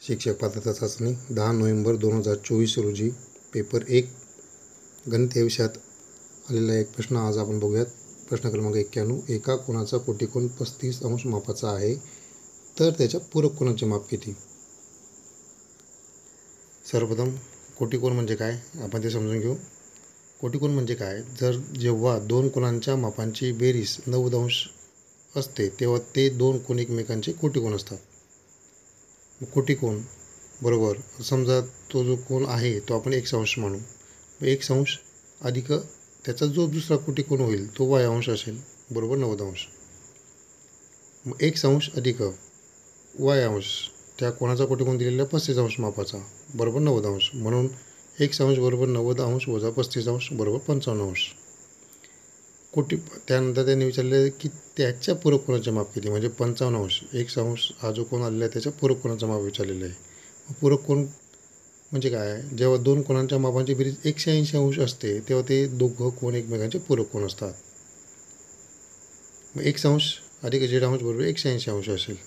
शिक्षक पात्रता चाचणी 10 नोव्हेंबर 2024 रोजी पेपर 1 गणित या विषयात आलेला एक प्रश्न आज आपण बघूयात. प्रश्न क्रमांक 91. एका कोणाचा कोटिकोन 35 अंश मापाचा आहे तर त्याच्या पूरक कोनाचे माप किती? सर्वप्रथम कोटिकोन म्हणजे काय आपण ते समजून घेऊ. कोटिकोन म्हणजे काय, जर जेव्हा दोन कोनांच्या मापांची बेरीज 90 अंश असते तेव्हा ते दोन कोन एकमेकांचे कोटिकोन असतात. कोटिकोन बरोबर, समजा तो जो कोन आहे तो आपण x अंश मानू. x अंश अधिक त्याचा जो दुसरा कोटिकोन होईल तो y अंश असेल, बरोबर 90 अंश. मग x अंश अधिक y अंश त्या कोणाचा कोटिकोन दिलेला 35 अंश मापाचा, बरोबर 90 अंश. म्हणून x अंश बरोबर 90 अंश वजा 35 अंश बरोबर 55 अंश. त्यानंतर त्यांनी विचारले की त्याच्या पूरक कोनाचे माप किती, म्हणजे 55 अंश. x अंश हा जो कोन आलेला आहे त्याच्या पूरक कोनाचं माप विचारलेलं आहे. पूरक कोन म्हणजे काय, जेव्हा दोन कोनांच्या मापांची बेरीज 180 अंश असते तेव्हा ते दोघं कोन एकमेकांचे पूरक कोन असतात. मग x अंश अधिक z अंश बरोबर 180 अंश असेल.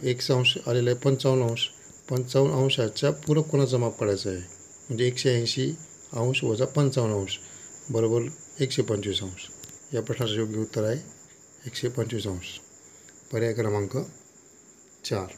x अंश आलेला आहे 55 अंश. 55 अंशाच्या पूरक कोनाचं माप काढायचं आहे, म्हणजे 180 अंश वजा 55 अंश बरोबर 125 अंश. या प्रश्नाचं योग्य उत्तर आहे 125 अंश. पर्याय क्रमांक 4.